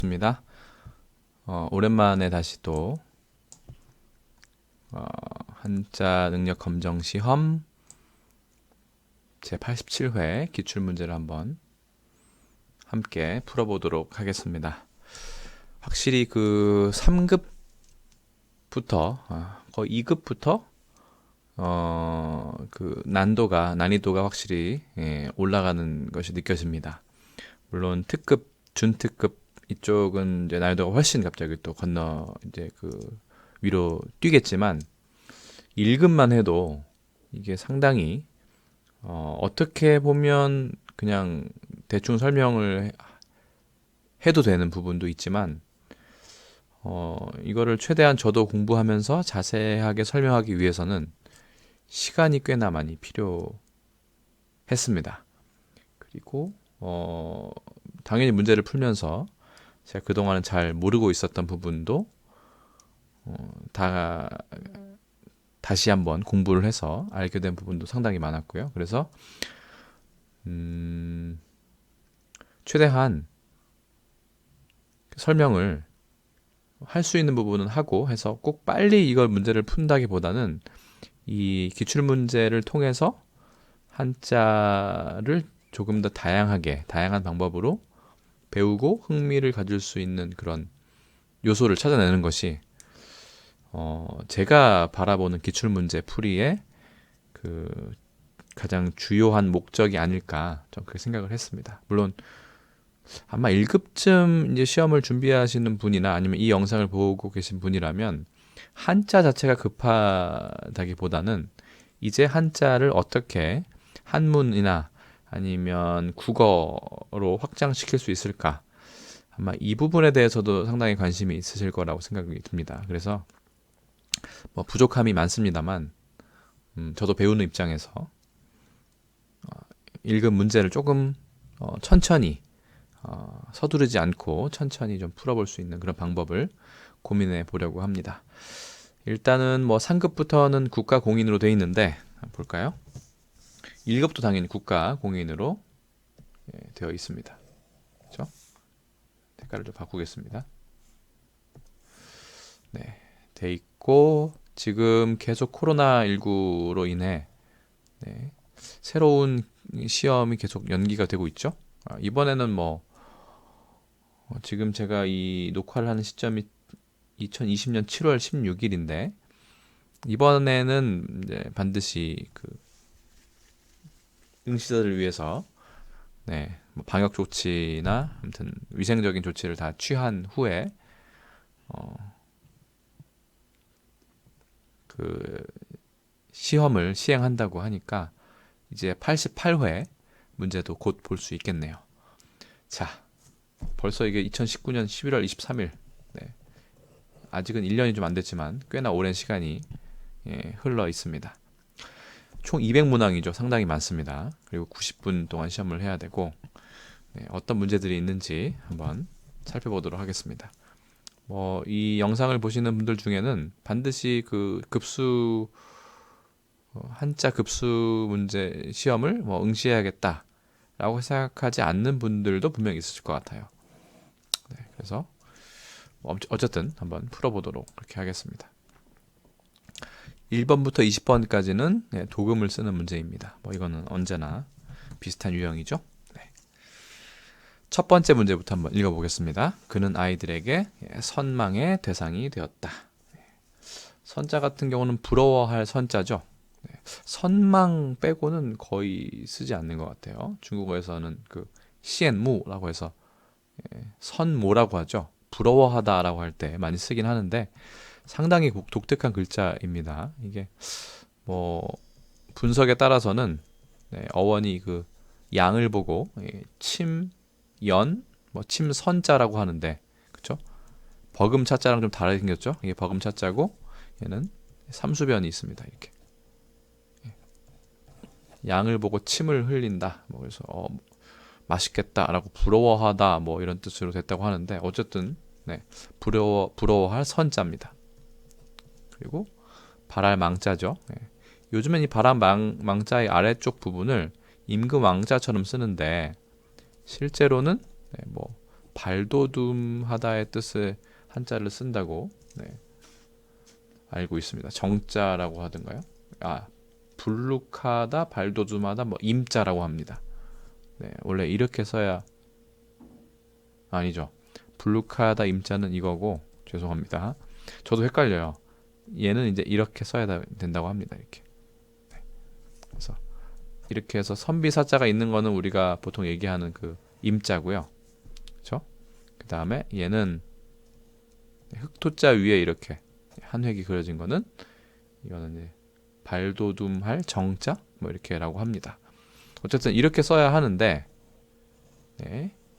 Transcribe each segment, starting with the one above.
입니다. 오랜만에 다시 또 한자 능력 검정 시험 제 87회 기출 문제를 한번 함께 풀어보도록 하겠습니다. 확실히 그 3급부터 거의 2급부터 그 난이도가 확실히 올라가는 것이 느껴집니다. 물론 특급, 준특급 이쪽은 이제 난이도가 훨씬 갑자기 또 건너 이제 그 위로 뛰겠지만 1급만 해도 이게 상당히 어떻게 보면 그냥 대충 설명을 해도 되는 부분도 있지만 이거를 최대한 저도 공부하면서 자세하게 설명하기 위해서는 시간이 꽤나 많이 필요했습니다. 그리고 당연히 문제를 풀면서 제가 그동안은 잘 모르고 있었던 부분도 다시 한번 공부를 해서 알게 된 부분도 상당히 많았고요. 그래서 최대한 설명을 할 수 있는 부분은 하고 해서 꼭 빨리 이걸 문제를 푼다기보다는 이 기출 문제를 통해서 한자를 조금 더 다양한 방법으로 배우고 흥미를 가질 수 있는 그런 요소를 찾아내는 것이 제가 바라보는 기출문제 풀이의 그 가장 주요한 목적이 아닐까 좀 그렇게 생각을 했습니다. 물론 아마 1급쯤 이제 시험을 준비하시는 분이나 아니면 이 영상을 보고 계신 분이라면 한자 자체가 급하다기보다는 이제 한자를 어떻게 한문이나 아니면 국어로 확장시킬 수 있을까? 아마 이 부분에 대해서도 상당히 관심이 있으실 거라고 생각이 듭니다. 그래서 뭐 부족함이 많습니다만 저도 배우는 입장에서 1급 문제를 조금 천천히 서두르지 않고 천천히 좀 풀어볼 수 있는 그런 방법을 고민해 보려고 합니다. 일단은 뭐 3급부터는 국가 공인으로 되어 있는데 볼까요? 1급도 당연히 국가 공인으로 되어 있습니다. 그렇죠? 색깔을 좀 바꾸겠습니다. 네, 돼 있고 지금 계속 코로나19로 인해 새로운 시험이 계속 연기가 되고 있죠. 이번에는 뭐 지금 제가 이 녹화를 하는 시점이 2020년 7월 16일인데 이번에는 이제 반드시 그 응시자들을 위해서 뭐 방역 조치나 아무튼 위생적인 조치를 다 취한 후에 그 시험을 시행한다고 하니까 이제 88회 문제도 곧 볼 수 있겠네요. 자, 벌써 이게 2019년 11월 23일. 아직은 1년이 좀 안 됐지만 꽤나 오랜 시간이 흘러 있습니다. 총 200문항이죠. 상당히 많습니다. 그리고 90분 동안 시험을 해야 되고 어떤 문제들이 있는지 한번 살펴보도록 하겠습니다. 이 영상을 보시는 분들 중에는 반드시 그 한자 급수 문제 시험을 응시해야겠다라고 생각하지 않는 분들도 분명히 있으실 것 같아요. 그래서 어쨌든 한번 풀어보도록 그렇게 하겠습니다. 1번부터 20번까지는 도금을 쓰는 문제입니다. 이거는 언제나 비슷한 유형이죠. 첫 번째 문제부터 한번 읽어보겠습니다. 그는 아이들에게 선망의 대상이 되었다. 선자 같은 경우는 부러워할 선자죠. 선망 빼고는 거의 쓰지 않는 것 같아요. 중국어에서는 그 시엔무라고 해서 선모라고 하죠. 부러워하다라고 할 때 많이 쓰긴 하는데 상당히 독특한 글자입니다. 이게 뭐 분석에 따라서는 어원이 그 양을 보고 연, 침선자라고 하는데 그렇죠? 버금차자랑 좀 다르게 생겼죠? 이게 버금차자고 얘는 삼수변이 있습니다. 이렇게 양을 보고 침을 흘린다. 그래서 맛있겠다라고 부러워하다 이런 뜻으로 됐다고 하는데 어쨌든 부러워할 선자입니다. 그리고 발할 망자죠. 요즘엔 이 발할 망자의 아래쪽 부분을 임금왕자처럼 쓰는데 실제로는 발돋움하다의 뜻의 한자를 쓴다고 알고 있습니다. 정자라고 하던가요? 불룩하다, 발돋움하다, 뭐 임자라고 합니다. 원래 이렇게 써야 아니죠. 불룩하다 임자는 이거고 죄송합니다. 저도 헷갈려요. 얘는 이제 이렇게 써야 된다고 합니다. 이렇게. 그래서 이렇게 해서 선비사자가 있는 거는 우리가 보통 얘기하는 그 임자고요. 그렇죠? 그 다음에 얘는 흑토자 위에 이렇게 한 획이 그려진 거는 이거는 이제 발돋움할 정자 뭐 이렇게라고 합니다. 어쨌든 이렇게 써야 하는데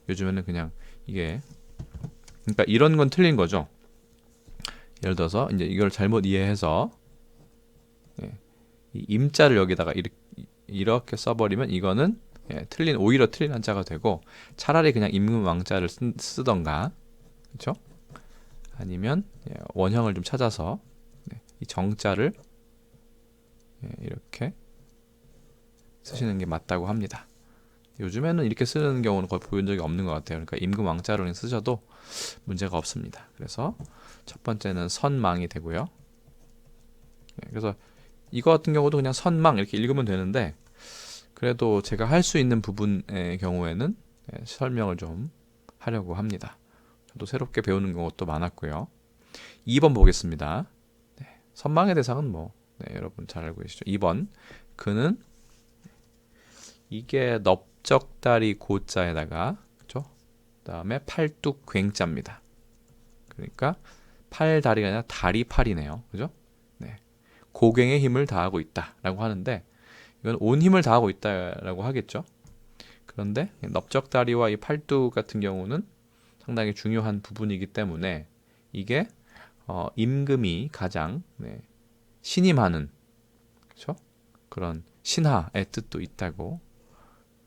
요즘에는 그냥 이게 그러니까 이런 건 틀린 거죠. 예를 들어서 이제 이걸 잘못 이해해서 이 임자를 여기다가 이렇게 써버리면 이거는 오히려 틀린 한자가 되고 차라리 그냥 임금왕자를 쓰던가 그렇죠? 아니면 원형을 좀 찾아서 이 정자를 이렇게 쓰시는 게 맞다고 합니다. 요즘에는 이렇게 쓰는 경우는 거의 본 적이 없는 것 같아요. 그러니까 임금왕자로 쓰셔도 문제가 없습니다. 그래서 첫 번째는 선망이 되고요. 그래서 이거 같은 경우도 그냥 선망 이렇게 읽으면 되는데 그래도 제가 할 수 있는 부분의 경우에는 설명을 좀 하려고 합니다. 저도 새롭게 배우는 것도 많았고요. 2번 보겠습니다. 선망의 대상은 여러분 잘 알고 계시죠? 2번 그는 이게 넓적다리 고자에다가 그렇죠? 그다음에 팔뚝 굉자입니다. 그러니까 팔다리가 아니라 다리 팔이네요. 그죠? 고갱의 힘을 다하고 있다라고 하는데 이건 온 힘을 다하고 있다라고 하겠죠. 그런데 넓적다리와 이 팔뚝 같은 경우는 상당히 중요한 부분이기 때문에 이게 임금이 가장 신임하는 그렇죠? 그런 신하의 뜻도 있다고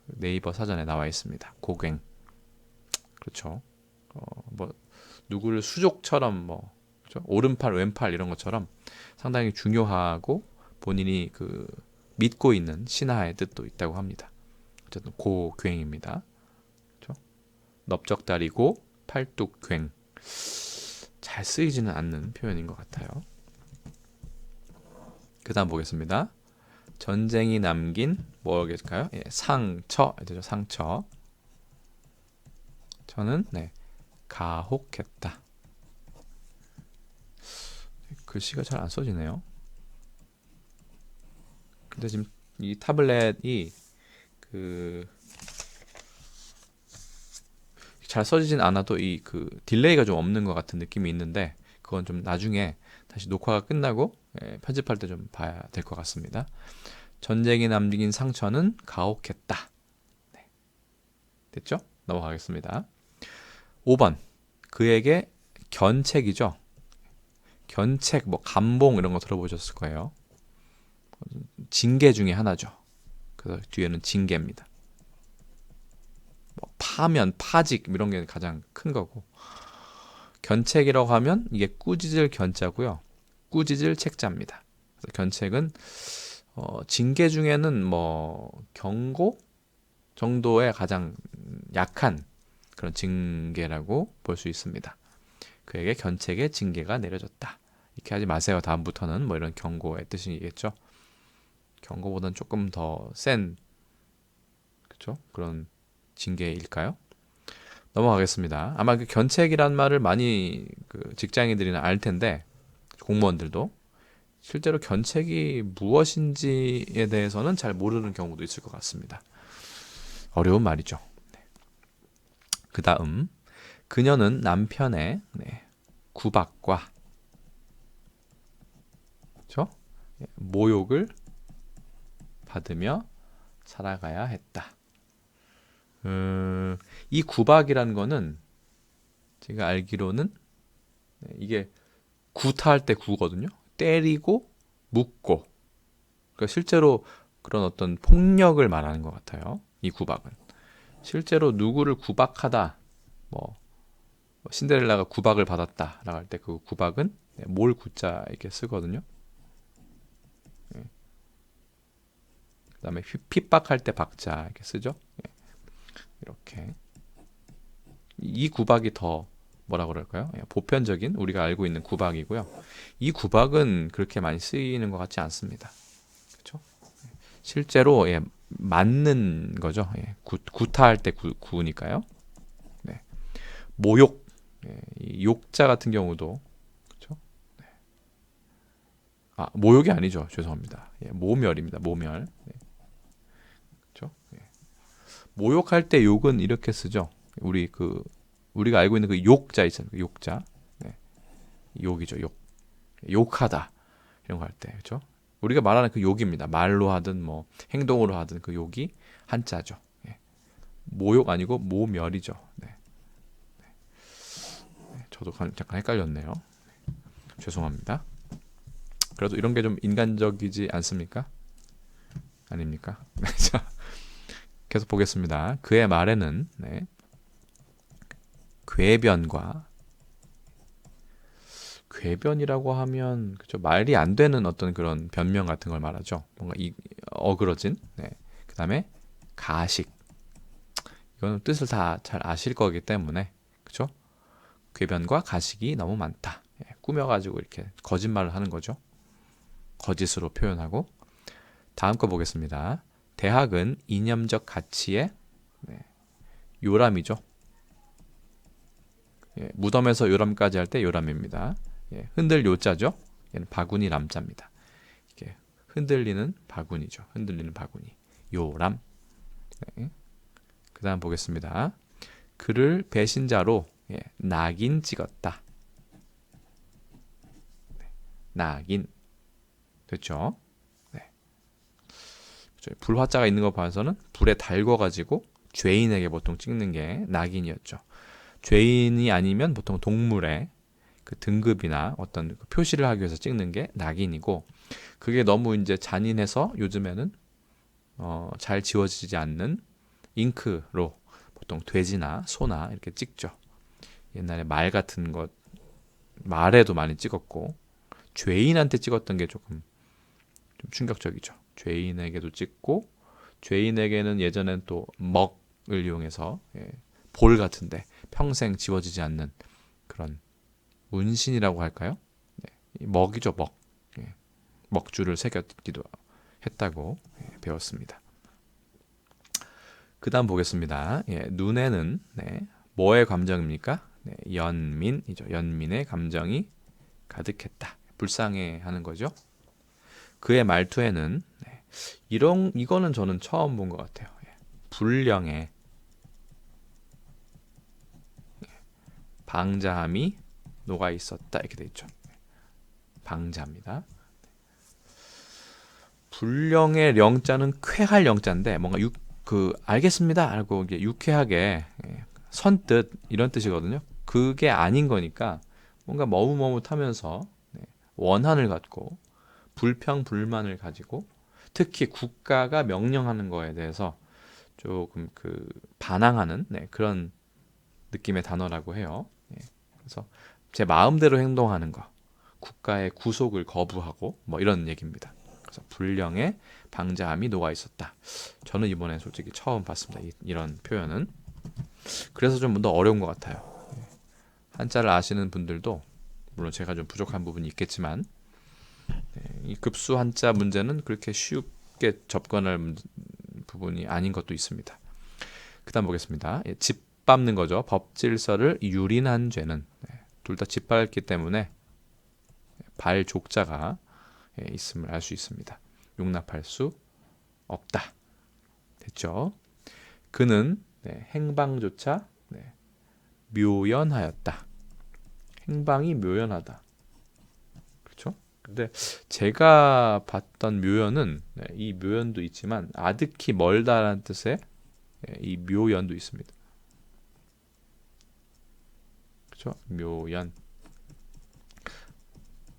네이버 사전에 나와 있습니다. 고갱 그렇죠. 누구를 수족처럼 그렇죠? 오른팔 왼팔 이런 것처럼 상당히 중요하고 본인이 믿고 있는 신하의 뜻도 있다고 합니다. 어쨌든 고괭입니다. 그렇죠? 넓적다리고 팔뚝괭 잘 쓰이지는 않는 표현인 것 같아요. 그 다음 보겠습니다. 전쟁이 남긴 뭐겠을까요? 상처 되죠. 상처. 저는 가혹했다. 글씨가 잘 안 써지네요. 근데 지금 이 타블렛이 잘 써지진 않아도 딜레이가 좀 없는 것 같은 느낌이 있는데 그건 좀 나중에 다시 녹화가 끝나고 편집할 때 좀 봐야 될 것 같습니다. 전쟁이 남긴 상처는 가혹했다. 됐죠? 넘어가겠습니다. 5번 그에게 견책이죠. 견책, 감봉 이런 거 들어보셨을 거예요. 징계 중에 하나죠. 그래서 뒤에는 징계입니다. 파면, 파직 이런 게 가장 큰 거고 견책이라고 하면 이게 꾸짖을 견자고요. 꾸짖을 책자입니다. 그래서 견책은 징계 중에는 경고 정도의 가장 약한 그런 징계라고 볼 수 있습니다. 그에게 견책의 징계가 내려졌다. 이렇게 하지 마세요. 다음부터는 이런 경고의 뜻이겠죠. 경고보다는 조금 더 센 그렇죠? 그런 징계일까요? 넘어가겠습니다. 아마 견책이란 말을 많이 직장인들이나 알 텐데 공무원들도 실제로 견책이 무엇인지에 대해서는 잘 모르는 경우도 있을 것 같습니다. 어려운 말이죠. 그 다음 그녀는 남편의 구박과 그렇죠? 모욕을 받으며 살아가야 했다. 이 구박이라는 거는 제가 알기로는 이게 구타할 때 구거든요. 때리고 묻고 그러니까 실제로 그런 어떤 폭력을 말하는 것 같아요. 이 구박은 실제로 누구를 구박하다 신데렐라가 구박을 받았다라고 할 때 그 구박은 몰 구자 이렇게 쓰거든요. 그다음에 핍박할 때 박자 이렇게 쓰죠. 이렇게 이 구박이 더 뭐라 그럴까요? 보편적인 우리가 알고 있는 구박이고요. 이 구박은 그렇게 많이 쓰이는 것 같지 않습니다. 그렇죠? 실제로 맞는 거죠. 구타할 때 구니까요. 네. 모욕, 이 욕자 같은 경우도 그렇죠? 모욕이 아니죠. 죄송합니다. 모멸입니다. 모멸. 네. 그렇죠? 모욕할 때 욕은 이렇게 쓰죠. 우리가 알고 있는 그 욕자 있잖아요. 그 욕자. 네. 욕이죠. 욕. 욕하다. 이런 거 할 때. 그렇죠? 우리가 말하는 그 욕입니다. 말로 하든 뭐 행동으로 하든 그 욕이 한자죠. 모욕 아니고 모멸이죠. 네. 저도 잠깐 헷갈렸네요. 죄송합니다. 그래도 이런 게 좀 인간적이지 않습니까? 아닙니까? 자, 계속 보겠습니다. 그의 말에는 궤변이라고 하면 그죠, 말이 안 되는 어떤 그런 변명 같은 걸 말하죠. 뭔가 어그러진. 그다음에 가식. 이거는 뜻을 다 잘 아실 거기 때문에 그죠? 궤변과 가식이 너무 많다. 꾸며가지고 이렇게 거짓말을 하는 거죠. 거짓으로 표현하고. 다음 거 보겠습니다. 대학은 이념적 가치의 요람이죠. 무덤에서 요람까지 할 때 요람입니다. 흔들 요자죠. 얘는 바구니 람자입니다. 이게 흔들리는 바구니죠. 흔들리는 바구니. 요람. 그 다음 보겠습니다. 그를 배신자로 낙인 찍었다. 낙인. 됐죠? 불화자가 있는 거 봐서는 불에 달궈가지고 죄인에게 보통 찍는 게 낙인이었죠. 죄인이 아니면 보통 동물의 그 등급이나 어떤 그 표시를 하기 위해서 찍는 게 낙인이고, 그게 너무 이제 잔인해서 요즘에는 잘 지워지지 않는 잉크로 보통 돼지나 소나 이렇게 찍죠. 옛날에 말 같은 것, 말에도 많이 찍었고, 죄인한테 찍었던 게 조금 좀 충격적이죠. 죄인에게도 찍고, 죄인에게는 예전엔 또 먹을 이용해서 볼 같은데 평생 지워지지 않는 그런 문신이라고 할까요? 먹이죠, 먹. 먹줄을 새겼기도 했다고 배웠습니다. 그 다음 보겠습니다. 눈에는 뭐의 감정입니까? 연민이죠. 연민의 감정이 가득했다. 불쌍해하는 거죠. 그의 말투에는 이거는 저는 처음 본 것 같아요. 불령에 방자함이 녹아 있었다 이렇게 돼 있죠. 방자입니다. 불령의 령자는 쾌할 영자인데 뭔가 알겠습니다 하고 유쾌하게 선뜻 이런 뜻이거든요. 그게 아닌 거니까 뭔가 머뭇머뭇하면서 원한을 갖고 불평 불만을 가지고 특히 국가가 명령하는 거에 대해서 조금 반항하는 그런 느낌의 단어라고 해요. 그래서 제 마음대로 행동하는 거, 국가의 구속을 거부하고 뭐 이런 얘기입니다. 그래서 불령에 방자함이 녹아 있었다. 저는 이번에 솔직히 처음 봤습니다. 이런 표현은. 그래서 좀 더 어려운 것 같아요. 한자를 아시는 분들도 물론 제가 좀 부족한 부분이 있겠지만 이 급수 한자 문제는 그렇게 쉽게 접근할 부분이 아닌 것도 있습니다. 그다음 보겠습니다. 짓밟는 거죠. 법질서를 유린한 죄는 둘 다 짓밟기 때문에 발 족자가 있음을 알 수 있습니다. 용납할 수 없다. 됐죠? 그는 행방조차 묘연하였다. 행방이 묘연하다. 그렇죠? 근데 제가 봤던 묘연은 이 묘연도 있지만 아득히 멀다라는 뜻의 이 묘연도 있습니다. 그렇죠? 묘연.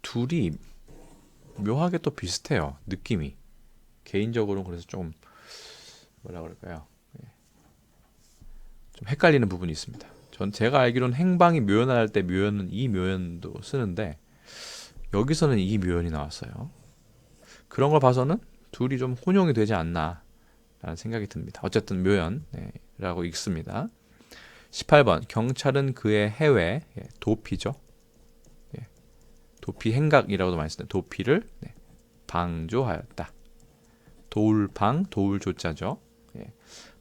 둘이 묘하게 또 비슷해요. 느낌이. 개인적으로는 그래서 좀 뭐라 그럴까요? 좀 헷갈리는 부분이 있습니다. 제가 알기로는 행방이 묘연할 때 묘연은 이 묘연도 쓰는데 여기서는 이 묘연이 나왔어요. 그런 걸 봐서는 둘이 좀 혼용이 되지 않나 라는 생각이 듭니다. 어쨌든 묘연이라고 읽습니다. 18번 경찰은 그의 해외 도피죠. 도피 행각이라고도 많이 쓰는 도피를 방조하였다. 도울방, 도울조자죠.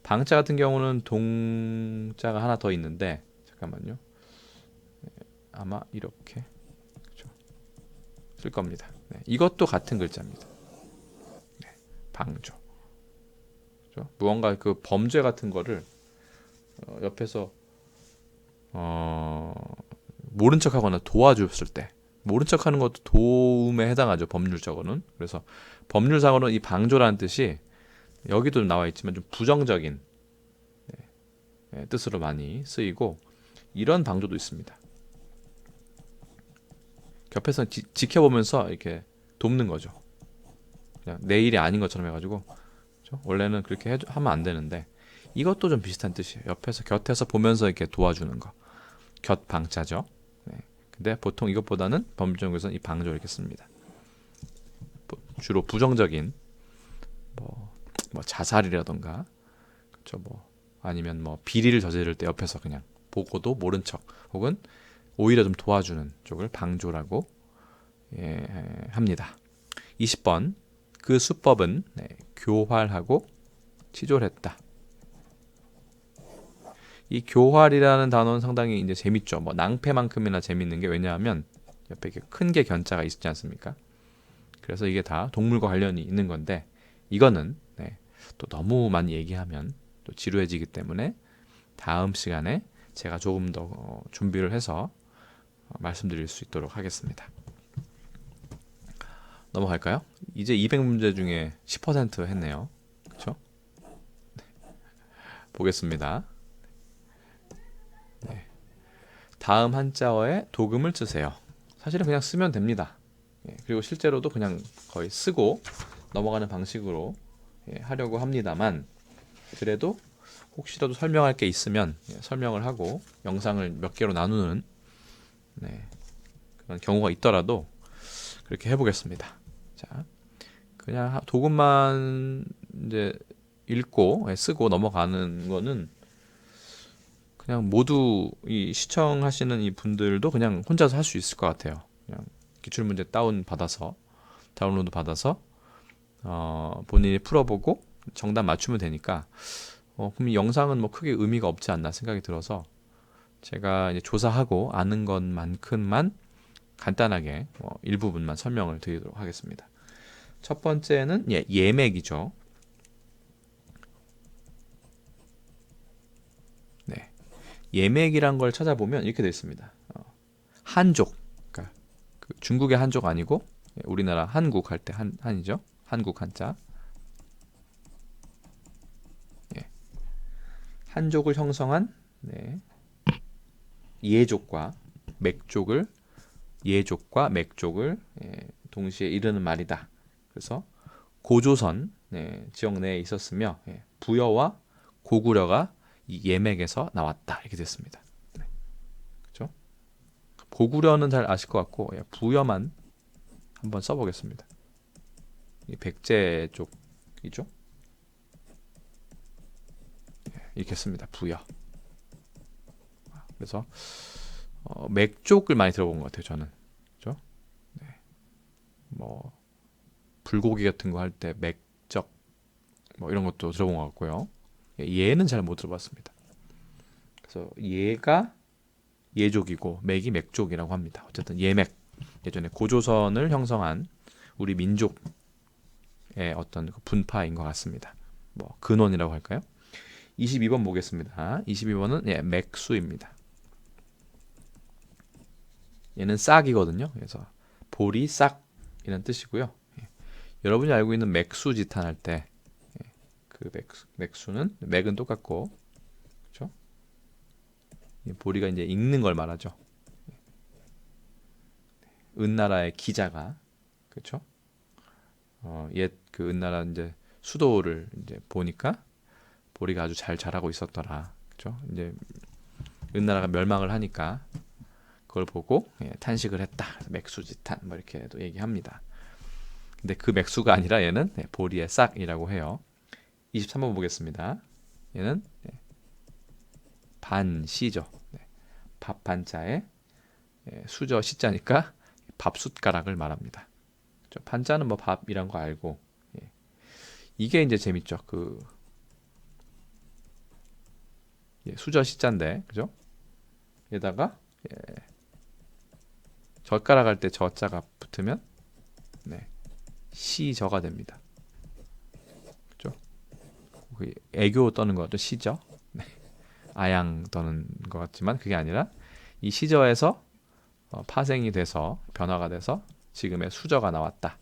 방자 같은 경우는 동자가 하나 더 있는데 잠깐만요. 아마 이렇게 그렇죠? 쓸 겁니다. 이것도 같은 글자입니다. 방조. 그렇죠? 무언가 그 범죄 같은 거를 옆에서 모른 척하거나 도와줬을 때 모른 척하는 것도 도움에 해당하죠. 법률적으로는. 그래서 법률상으로는 이 방조라는 뜻이 여기도 나와 있지만 좀 부정적인 뜻으로 많이 쓰이고 이런 방조도 있습니다. 옆에서 지켜보면서 이렇게 돕는 거죠. 그냥 내 일이 아닌 것처럼 해가지고 그렇죠? 원래는 그렇게 하면 안 되는데 이것도 좀 비슷한 뜻이에요. 옆에서 곁에서 보면서 이렇게 도와주는 거. 곁방자죠. 근데 보통 이것보다는 법률적에서는 이 방조를 이렇게 씁니다. 주로 부정적인 뭐 자살이라던가 그렇죠. 뭐 아니면 뭐 비리를 저지를 때 옆에서 그냥 보고도 모른 척 혹은 오히려 좀 도와주는 쪽을 방조라고 합니다. 20번 그 수법은 교활하고 치졸했다. 이 교활이라는 단어는 상당히 이제 재밌죠. 뭐 낭패만큼이나 재밌는 게 왜냐하면 옆에 이렇게 큰 게 견자가 있지 않습니까? 그래서 이게 다 동물과 관련이 있는 건데 이거는 또 너무 많이 얘기하면 또 지루해지기 때문에 다음 시간에 제가 조금 더 준비를 해서 말씀드릴 수 있도록 하겠습니다. 넘어갈까요? 이제 200문제 중에 10% 했네요. 그렇죠? 보겠습니다. 다음 한자어에 도금을 쓰세요. 사실은 그냥 쓰면 됩니다. 그리고 실제로도 그냥 거의 쓰고 넘어가는 방식으로 하려고 합니다만 그래도 혹시라도 설명할 게 있으면 설명을 하고 영상을 몇 개로 나누는 그런 경우가 있더라도 그렇게 해보겠습니다. 자, 그냥 도금만 이제 읽고 쓰고 넘어가는 거는 그냥 모두 이 시청하시는 이 분들도 그냥 혼자서 할 수 있을 것 같아요. 그냥 기출문제 다운로드 받아서 본인이 풀어보고 정답 맞추면 되니까 그럼 이 영상은 뭐 크게 의미가 없지 않나 생각이 들어서 제가 이제 조사하고 아는 것만큼만 간단하게 일부분만 설명을 드리도록 하겠습니다. 첫 번째는 예맥이죠. 예맥이란 걸 찾아보면 이렇게 되어 있습니다. 한족, 그러니까 중국의 한족 아니고 우리나라 한국 할 때 한이죠. 한국 한자. 한족을 형성한 예족과 맥족을 동시에 이르는 말이다. 그래서 고조선 지역 내에 있었으며 부여와 고구려가 이 예맥에서 나왔다 이렇게 됐습니다. 그렇죠? 고구려는 잘 아실 것 같고 부여만 한번 써보겠습니다. 이 백제 쪽이죠. 이렇게 씁니다. 부여. 그래서 맥족을 많이 들어본 것 같아요. 저는 그렇죠? 뭐 불고기 같은 거 할 때 맥적 뭐 이런 것도 들어본 것 같고요. 얘는 잘 못 들어봤습니다. 그래서 얘가 예족이고 맥이 맥족이라고 합니다. 어쨌든 예맥 예전에 고조선을 형성한 우리 민족의 어떤 분파인 것 같습니다. 뭐 근원이라고 할까요? 22번 보겠습니다. 22번은 맥수입니다. 얘는 싹이거든요. 그래서 보리 싹이라는 뜻이고요. 여러분이 알고 있는 맥수지탄 할 때 그 맥수는 맥은 똑같고 그렇죠? 보리가 이제 읽는 걸 말하죠. 은나라의 기자가 그렇죠? 옛 그 은나라 이제 수도를 이제 보니까 보리가 아주 잘 자라고 있었더라. 그렇죠? 이제 은나라가 멸망을 하니까 그걸 보고 탄식을 했다. 맥수지탄 뭐 이렇게도 얘기합니다. 근데 그 맥수가 아니라 얘는 보리의 싹이라고 해요. 23번 보겠습니다. 얘는 반시죠. 네. 밥 반자에 수저 시자니까 밥숟가락을 말합니다. 그렇죠? 반자는 뭐 밥이란 거 알고 이게 이제 재밌죠. 수저 시자인데 그죠? 에다가 젓가락 할 때 저자가 붙으면 시저가 됩니다. 그죠? 애교 떠는 것도 시저. 아양 떠는 것 같지만 그게 아니라 이 시저에서 파생이 돼서 변화가 돼서 지금의 수저가 나왔다.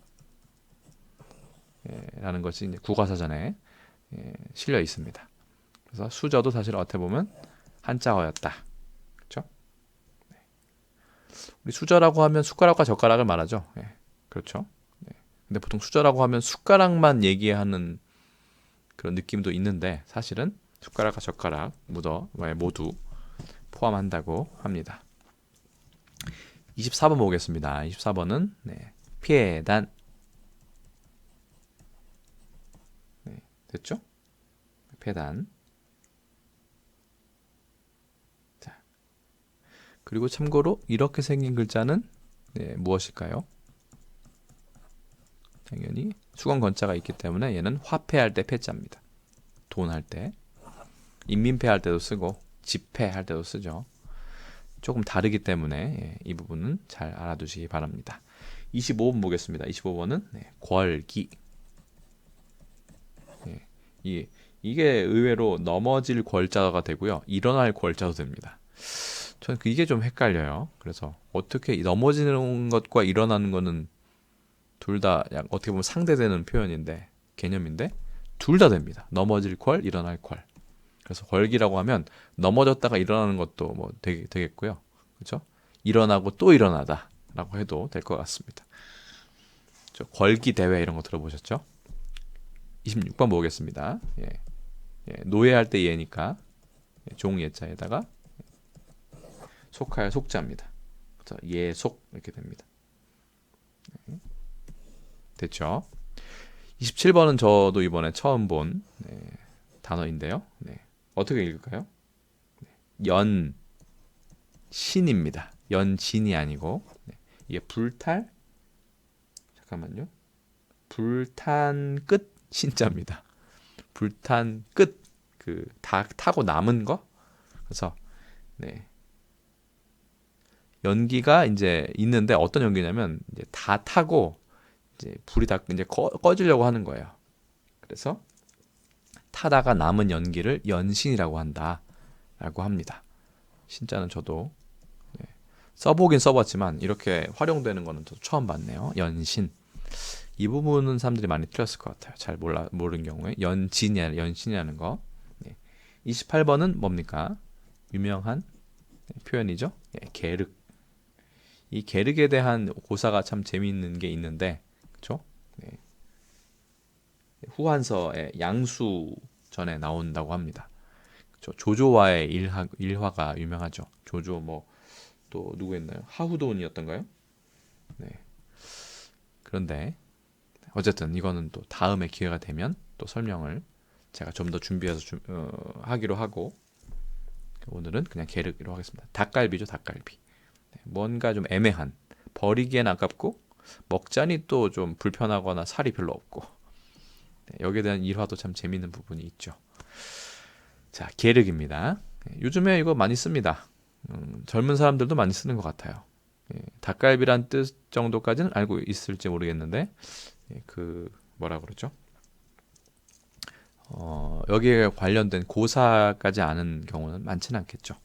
라는 것이 이제 국어사전에 실려 있습니다. 그래서 수저도 사실 어떻게 보면 한자어였다. 그렇죠? 우리 수저라고 하면 숟가락과 젓가락을 말하죠. 그렇죠. 근데 보통 수저라고 하면 숟가락만 얘기하는 그런 느낌도 있는데 사실은 숟가락과 젓가락 모두 포함한다고 합니다. 24번 보겠습니다. 24번은 피해단. 됐죠? 폐단. 자, 그리고 참고로 이렇게 생긴 글자는 무엇일까요? 당연히 수건 건자가 있기 때문에 얘는 화폐할 때 패자입니다. 돈 할 때. 인민폐 할 때도 쓰고 지폐 할 때도 쓰죠. 조금 다르기 때문에 이 부분은 잘 알아두시기 바랍니다. 25번 보겠습니다. 25번은 궐기. 이게 의외로 넘어질 궐자가 되고요. 일어날 궐자도 됩니다. 저는 이게 좀 헷갈려요. 그래서 어떻게 넘어지는 것과 일어나는 거는 둘 다 어떻게 보면 상대되는 표현인데 개념인데 둘 다 됩니다. 넘어질 궐, 일어날 궐. 그래서 궐기라고 하면 넘어졌다가 일어나는 것도 뭐 되겠고요. 그렇죠? 일어나고 또 일어나다라고 해도 될 것 같습니다. 궐기 대회 이런 거 들어보셨죠? 26번 보겠습니다. 노예할 때 예니까 종예자에다가 속할 속자입니다. 그래서 예속 이렇게 됩니다. 됐죠? 27번은 저도 이번에 처음 본 단어인데요. 어떻게 읽을까요? 연신입니다. 연진이 아니고 이게 불탈 잠깐만요. 불탄 끝 신자입니다. 불탄 끝 다 타고 남은 거. 그래서 연기가 이제 있는데 어떤 연기냐면 이제 다 타고 이제 불이 다 이제 꺼지려고 하는 거예요. 그래서 타다가 남은 연기를 연신이라고 한다라고 합니다. 신자는 저도 써보긴 써봤지만 이렇게 활용되는 거는 저도 처음 봤네요. 연신. 이 부분은 사람들이 많이 틀렸을 것 같아요. 잘 모르는 경우에 연신이라는 거. 28번은 뭡니까? 유명한 표현이죠. 계륵. 이 계륵에 대한 고사가 참 재미있는 게 있는데, 그렇죠? 후한서의 양수전에 나온다고 합니다. 그렇죠? 조조와의 일화가 유명하죠. 조조 또 누구 있나요? 하후돈이었던가요? 그런데 어쨌든 이거는 또 다음에 기회가 되면 또 설명을 제가 좀 더 준비해서 하기로 하고 오늘은 그냥 계륵으로 하겠습니다. 닭갈비죠, 닭갈비. 뭔가 좀 애매한, 버리기엔 아깝고 먹자니 또 좀 불편하거나 살이 별로 없고 여기에 대한 일화도 참 재밌는 부분이 있죠. 자, 계륵입니다. 요즘에 이거 많이 씁니다. 젊은 사람들도 많이 쓰는 것 같아요. 닭갈비란 뜻 정도까지는 알고 있을지 모르겠는데 뭐라 그러죠? 여기에 관련된 고사까지 아는 경우는 많지는 않겠죠.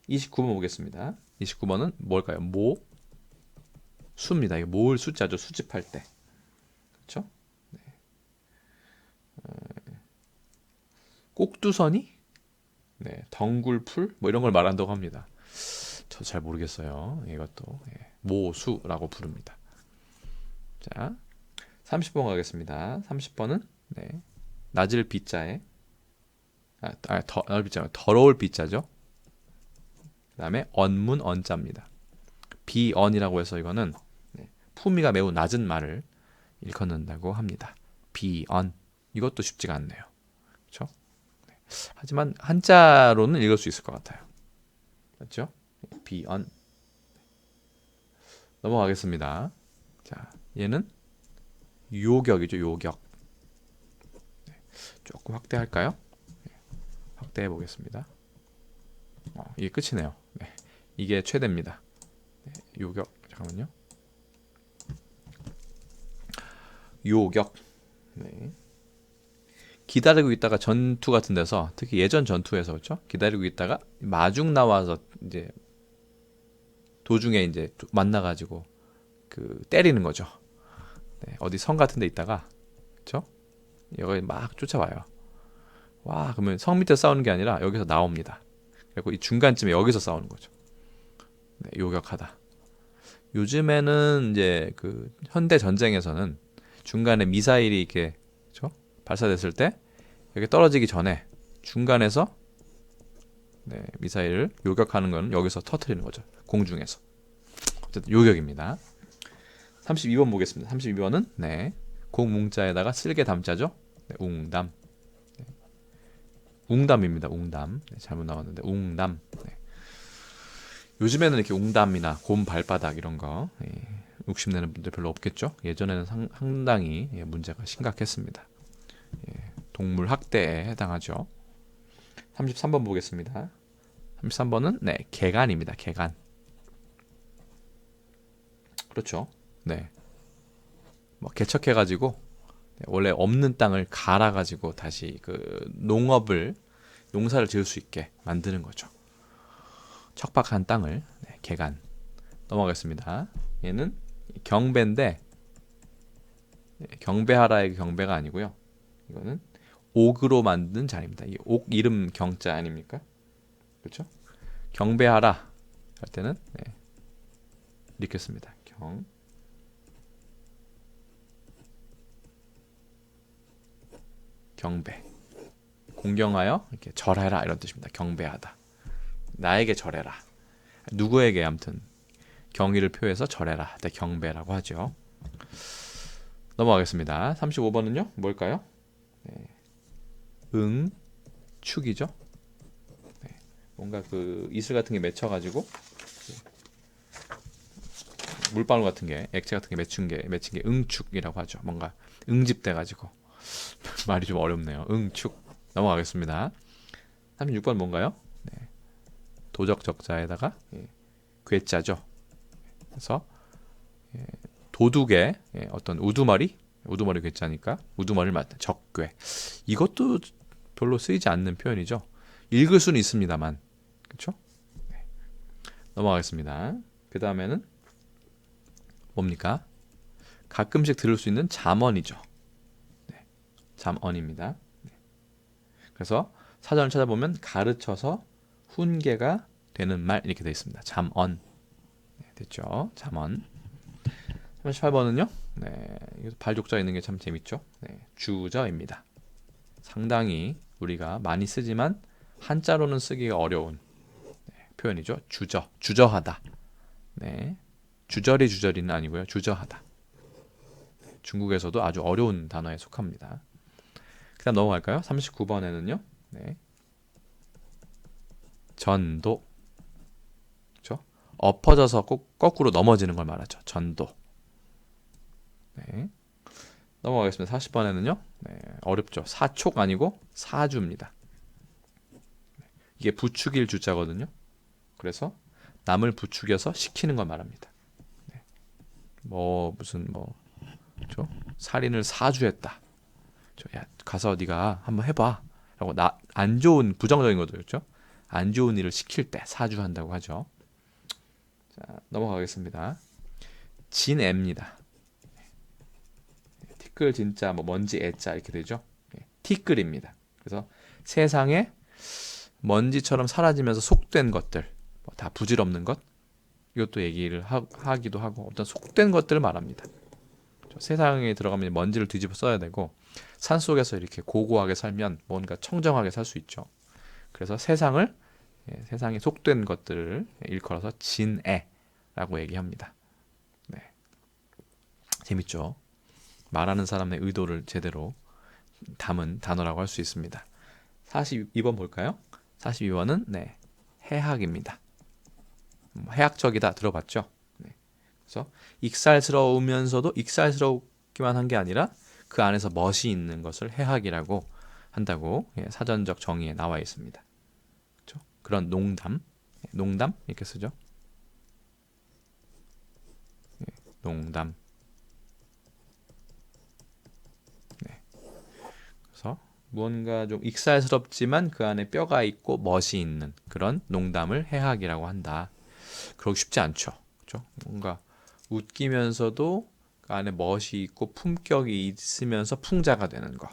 29번 보겠습니다. 29번은 뭘까요? 수입니다. 이게 모을 숫자죠. 수집할 때. 그렇죠? 꼭두선이? 덩굴풀? 뭐 이런 걸 말한다고 합니다. 저 잘 모르겠어요. 이것도 모수라고 부릅니다. 자, 30번 가겠습니다. 30번은 낮을 비자에 더러울 비자죠. 그 다음에 언문 언자입니다. 비언이라고 해서 이거는 품위가 매우 낮은 말을 일컫는다고 합니다. 비언. 이것도 쉽지가 않네요. 그렇죠? 하지만 한자로는 읽을 수 있을 것 같아요. 맞죠? 비언. 넘어가겠습니다. 자, 얘는 요격이죠. 요격. 조금 확대할까요? 확대해 보겠습니다. 이게 끝이네요. 네, 이게 최대입니다. 네, 요격. 잠깐만요. 요격. 네. 기다리고 있다가 전투 같은 데서, 특히 예전 전투에서 그렇죠? 기다리고 있다가 마중 나와서 이제 도중에 이제 만나가지고 그 때리는 거죠. 네, 어디 성 같은 데 있다가 그렇죠? 여기 막 쫓아와요. 와, 그러면 성 밑에 싸우는 게 아니라 여기서 나옵니다. 그리고 이 중간쯤에 여기서 싸우는 거죠. 네, 요격하다. 요즘에는 이제 그 현대 전쟁에서는 중간에 미사일이 이렇게 그렇죠? 발사됐을 때 여기 떨어지기 전에 중간에서 네, 미사일을 요격하는 건 여기서 터트리는 거죠. 공중에서. 어쨌든 요격입니다. 32번 보겠습니다. 32번은 네, 공뭉자에다가 쓸개 담자죠. 네, 웅담. 네, 웅담입니다. 웅담. 네, 잘못 나왔는데 웅담. 네. 요즘에는 이렇게 웅담이나 곰 발바닥 이런 거 욕심내는 분들 별로 없겠죠. 예전에는 상당히 문제가 심각했습니다. 동물 학대에 해당하죠. 33번 보겠습니다. 33번은 네, 개간입니다. 개간. 그렇죠. 네. 뭐 개척해가지고 원래 없는 땅을 갈아가지고 다시 그 농사를 지을 수 있게 만드는 거죠. 척박한 땅을 네, 개간. 넘어가겠습니다. 얘는 경배인데 경배하라의 경배가 아니고요. 이거는 옥으로 만든 자리입니다. 이 옥 이름 경자 아닙니까? 그렇죠? 경배하라 할 때는 네, 이렇게 씁니다. 경배. 공경하여 이렇게 절해라 이런 뜻입니다. 경배하다. 나에게 절해라. 누구에게 아무튼 경의를 표해서 절해라. 네, 경배라고 하죠. 넘어가겠습니다. 35번은요. 뭘까요? 네. 축이죠. 네. 뭔가 그 이슬 같은 게 맺혀가지고 물방울 같은 게 액체 같은 게 맺힌 게 응축이라고 하죠. 뭔가 응집돼가지고 말이 좀 어렵네요. 응축. 넘어가겠습니다. 36번 뭔가요? 네. 도적적자에다가 괴짜죠. 그래서 도둑의 어떤 우두머리 괴짜니까 우두머리를 맞다. 적괴. 이것도 별로 쓰이지 않는 표현이죠. 읽을 수는 있습니다만, 그렇죠? 네. 넘어가겠습니다. 그 다음에는 뭡니까? 가끔씩 들을 수 있는 잠언이죠. 네. 잠언입니다. 네. 그래서 사전을 찾아보면 가르쳐서 훈계가 되는 말 이렇게 되어 있습니다. 잠언. 네, 됐죠? 잠언. 38번은요. 네, 발족자 있는 게 참 재밌죠. 네, 주저입니다. 상당히 우리가 많이 쓰지만 한자로는 쓰기가 어려운 표현이죠. 주저하다. 네, 주저리는 아니고요. 주저하다. 중국에서도 아주 어려운 단어에 속합니다. 그다음 넘어갈까요? 39번에는요. 네, 전도. 그렇죠? 엎어져서 거꾸로 넘어지는 걸 말하죠. 전도. 네. 넘어가겠습니다. 40번에는요. 네, 어렵죠. 사촉 아니고 사주입니다. 이게 부추길 주자거든요. 그래서 남을 부추겨서 시키는 걸 말합니다. 네. 그렇죠? 살인을 사주했다. 야, 가서 네가 한번 해봐. 라고 안 좋은 부정적인 것도 그렇죠? 안 좋은 일을 시킬 때 사주한다고 하죠. 자, 넘어가겠습니다. 진애입니다. 티끌 진짜 먼지 애자 이렇게 되죠. 티끌입니다. 그래서 세상에 먼지처럼 사라지면서 속된 것들, 다 부질없는 것, 이것도 얘기를 하기도 하고 어떤 속된 것들을 말합니다. 세상에 들어가면 먼지를 뒤집어 써야 되고 산속에서 이렇게 고고하게 살면 뭔가 청정하게 살 수 있죠. 그래서 세상에 속된 것들을 일컬어서 진애라고 얘기합니다. 네. 재밌죠? 말하는 사람의 의도를 제대로 담은 단어라고 할 수 있습니다. 42번 볼까요? 42번은 네, 해학입니다. 해학적이다 들어봤죠? 네. 그래서 익살스러우면서도 익살스럽기만 한 게 아니라 그 안에서 멋이 있는 것을 해학이라고 한다고 예, 사전적 정의에 나와 있습니다. 그렇죠? 그런 농담 이렇게 쓰죠. 예, 농담. 네. 그래서 무언가 좀 익살스럽지만 그 안에 뼈가 있고 멋이 있는 그런 농담을 해학이라고 한다. 그러기 쉽지 않죠. 그렇죠? 뭔가 웃기면서도 그 안에 멋이 있고 품격이 있으면서 풍자가 되는 거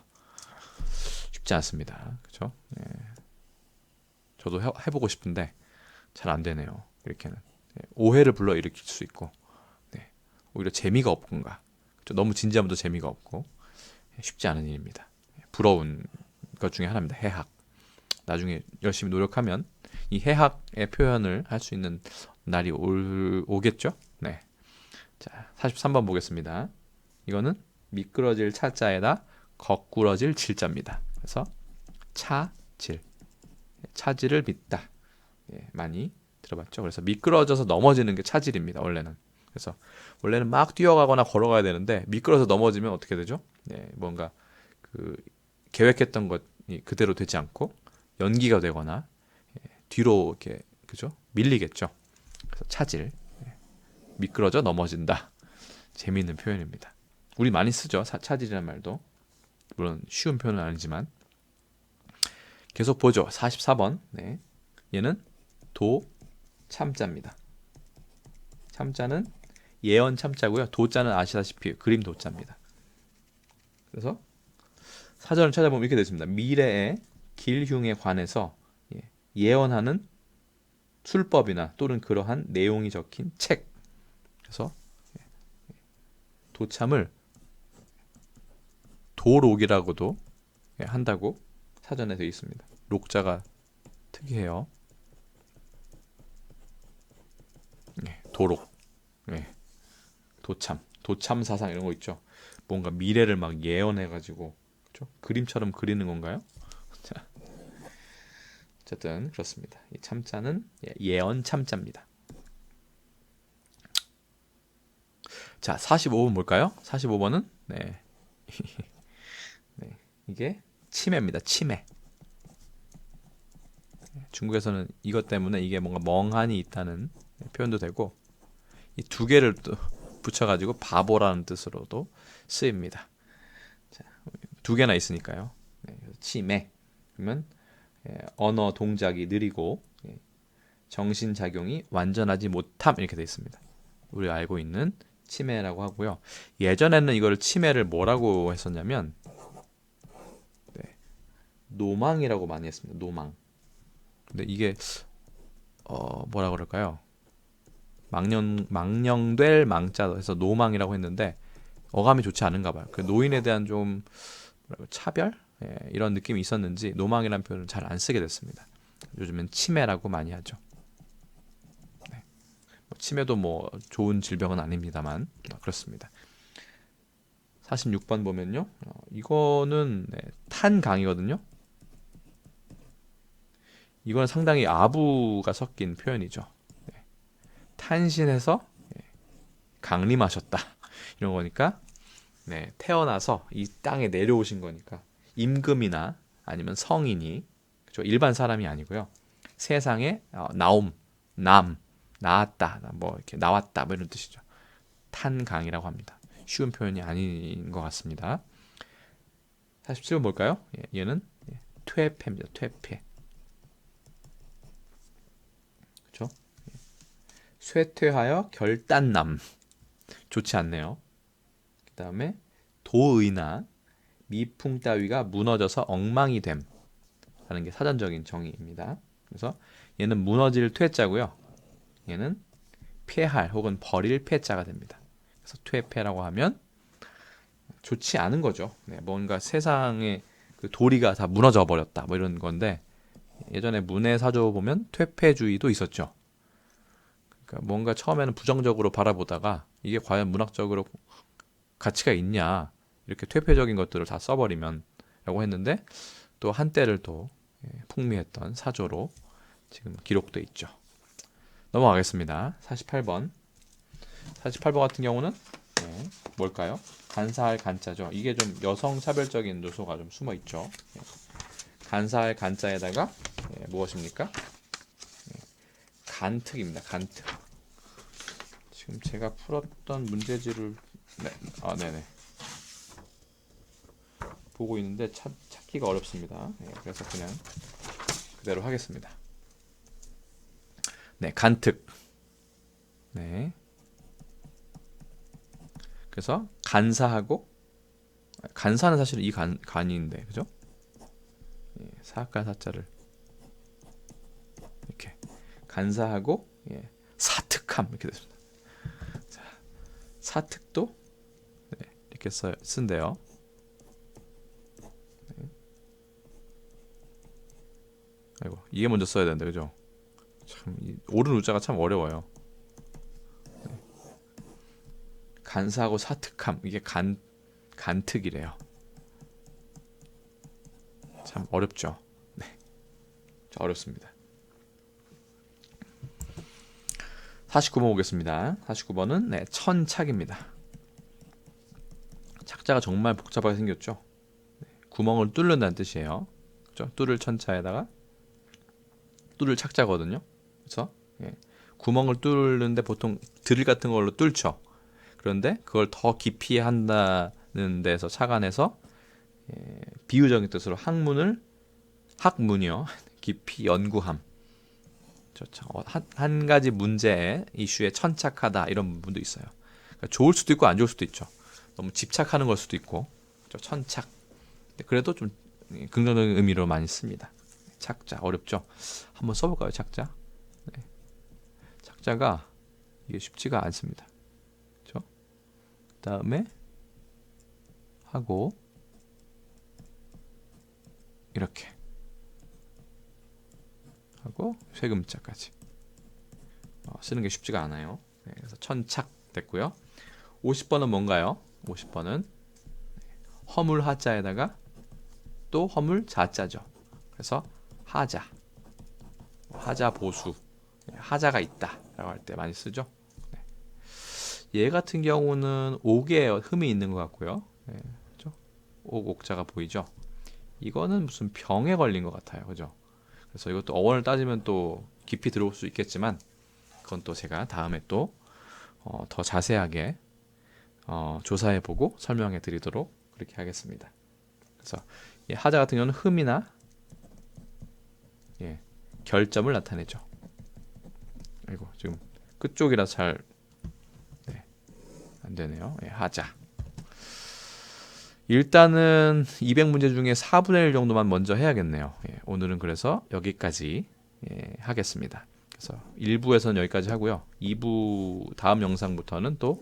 쉽지 않습니다. 그렇죠? 예. 저도 해보고 싶은데 잘 안 되네요. 이렇게는 예. 오해를 불러일으킬 수 있고 네. 오히려 재미가 없군가. 그렇죠? 너무 진지하면 또 재미가 없고 쉽지 않은 일입니다. 부러운 것 중에 하나입니다. 해학. 나중에 열심히 노력하면 이 해학의 표현을 할 수 있는 날이 오겠죠? 네. 자, 43번 보겠습니다. 이거는 미끄러질 차자에다 거꾸러질 질자입니다. 그래서 차질, 차질을 빚다. 예, 많이 들어봤죠? 그래서 미끄러져서 넘어지는 게 차질입니다. 원래는. 그래서 원래는 막 뛰어가거나 걸어가야 되는데 미끄러져 넘어지면 어떻게 되죠? 예, 뭔가 그 계획했던 것이 그대로 되지 않고 연기가 되거나 뒤로 이렇게 그죠? 밀리겠죠. 그래서 차질, 미끄러져 넘어진다. 재미있는 표현입니다. 우리 많이 쓰죠. 차질이라는 말도. 물론 쉬운 표현은 아니지만 계속 보죠. 44번. 네. 얘는 도 참자입니다. 참자는 예언 참자고요. 도자는 아시다시피 그림 도자입니다. 그래서 사전을 찾아보면 이렇게 되어 있습니다. 미래의 길흉에 관해서 예언하는 술법이나 또는 그러한 내용이 적힌 책. 그래서 도참을 도록이라고도 한다고 사전에 되어 있습니다. 록자가 특이해요. 도록, 도참 사상 이런 거 있죠. 뭔가 미래를 막 예언해가지고 그렇죠? 그림처럼 그리는 건가요? 자, 어쨌든 그렇습니다. 이 참자는 예언 참자입니다. 자, 45번 볼까요? 45번은 네. 네. 이게 치매입니다. 치매. 중국에서는 이것 때문에 이게 뭔가 멍하니 있다는 표현도 되고 이 두 개를 또 붙여가지고 바보라는 뜻으로도 쓰입니다. 자, 두 개나 있으니까요. 네, 치매. 그러면 언어 동작이 느리고 정신작용이 완전하지 못함 이렇게 되어 있습니다. 우리가 알고 있는 치매라고 하고요. 예전에는 이거를 치매를 뭐라고 했었냐면 노망이라고 많이 했습니다. 노망. 근데 이게 뭐라 그럴까요? 망령될 망자 해서 노망이라고 했는데 어감이 좋지 않은가 봐요. 그 노인에 대한 좀 차별 이런 느낌이 있었는지 노망이라는 표현을 잘 안 쓰게 됐습니다. 요즘엔 치매라고 많이 하죠. 네. 치매도 뭐 좋은 질병은 아닙니다만 그렇습니다. 46번 보면요. 이거는 탄강이거든요. 이건 상당히 아부가 섞인 표현이죠. 탄신해서 강림하셨다. 이런 거니까 태어나서 이 땅에 내려오신 거니까 임금이나 아니면 성인이 그렇죠? 일반 사람이 아니고요. 세상에 나았다, 뭐 이렇게 나왔다, 뭐 이런 뜻이죠. 탄강이라고 합니다. 쉬운 표현이 아닌 것 같습니다. 47번 볼까요? 얘는 퇴폐입니다. 퇴폐. 그렇죠? 쇠퇴하여 결단남. 좋지 않네요. 그 다음에 도의나 미풍 따위가 무너져서 엉망이 됨. 라는 게 사전적인 정의입니다. 그래서 얘는 무너질 퇴자고요. 얘는 폐할 혹은 버릴 폐자가 됩니다. 그래서 퇴폐라고 하면 좋지 않은 거죠. 뭔가 세상에 그 도리가 다 무너져 버렸다. 뭐 이런 건데 예전에 문해사조 보면 퇴폐주의도 있었죠. 그러니까 뭔가 처음에는 부정적으로 바라보다가 이게 과연 문학적으로 가치가 있냐 이렇게 퇴폐적인 것들을 다 써버리면 라고 했는데 또 한때를 또 풍미했던 사조로 지금 기록돼 있죠. 넘어가겠습니다. 48번. 48번 같은 경우는 뭘까요? 간사할 간자죠. 이게 좀 여성 차별적인 요소가 좀 숨어 있죠. 간사할 간자에다가 무엇입니까? 간특입니다. 간특. 지금 제가 풀었던 문제지를 네네 보고 있는데 찾기가 어렵습니다. 그래서 그냥 그대로 하겠습니다. 네, 간특. 네. 그래서 간사하고 간사는 사실 이 간인데 그죠? 사악한 사자를 이렇게 간사하고 사특함 이렇게 됐습니다. 자, 사특도 이렇게 쓴대요. 아이고 이게 먼저 써야 되는데 그죠? 참 옳은 우자가 참 어려워요. 간사하고 사특함 이게 간특이래요. 참 어렵죠. 네, 어렵습니다. 49번 보겠습니다. 49번은 천착입니다. 착자가 정말 복잡하게 생겼죠. 구멍을 뚫는다는 뜻이에요. 그렇죠? 뚫을 천자에다가 뚫을 착자거든요. 그래서 구멍을 뚫는데 보통 드릴 같은 걸로 뚫죠. 그런데 그걸 더 깊이 한다는 데서 착안해서 비유적인 뜻으로 학문이요 깊이 연구함. 한 가지 문제에 이슈에 천착하다 이런 부분도 있어요. 그러니까 좋을 수도 있고 안 좋을 수도 있죠. 너무 집착하는 걸 수도 있고 천착. 그래도 좀 긍정적인 의미로 많이 씁니다. 착자 어렵죠. 한번 써볼까요? 착자. 착자가 이게 쉽지가 않습니다. 그렇죠? 그다음에 하고 이렇게 하고 쇠금자까지 쓰는 게 쉽지가 않아요. 그래서 천착 됐고요. 50번은 뭔가요? 50번은 허물 하자에다가 또 허물 자자죠. 그래서 하자, 하자 보수, 하자가 있다라고 할 때 많이 쓰죠. 얘 같은 경우는 옥에 흠이 있는 것 같고요. 그렇죠? 옥자가 보이죠. 이거는 무슨 병에 걸린 것 같아요. 그죠? 그래서 이것도 어원을 따지면 또 깊이 들어올 수 있겠지만 그건 또 제가 다음에 또 더 자세하게 조사해보고 설명해 드리도록 그렇게 하겠습니다. 그래서 이 하자 같은 경우는 흠이나 결점을 나타내죠. 아이고 지금 끝쪽이라 잘 안 되네요. 하자. 일단은 200문제 중에 4분의 1 정도만 먼저 해야겠네요. 오늘은 그래서 여기까지 하겠습니다. 그래서 1부에서는 여기까지 하고요. 2부 다음 영상부터는 또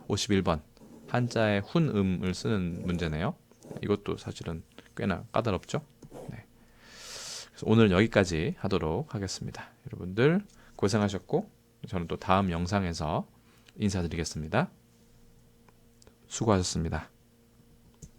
51번 한자의 훈음을 쓰는 문제네요. 이것도 사실은 꽤나 까다롭죠. 그래서 오늘은 여기까지 하도록 하겠습니다. 여러분들 고생하셨고 저는 또 다음 영상에서 인사드리겠습니다. 수고하셨습니다.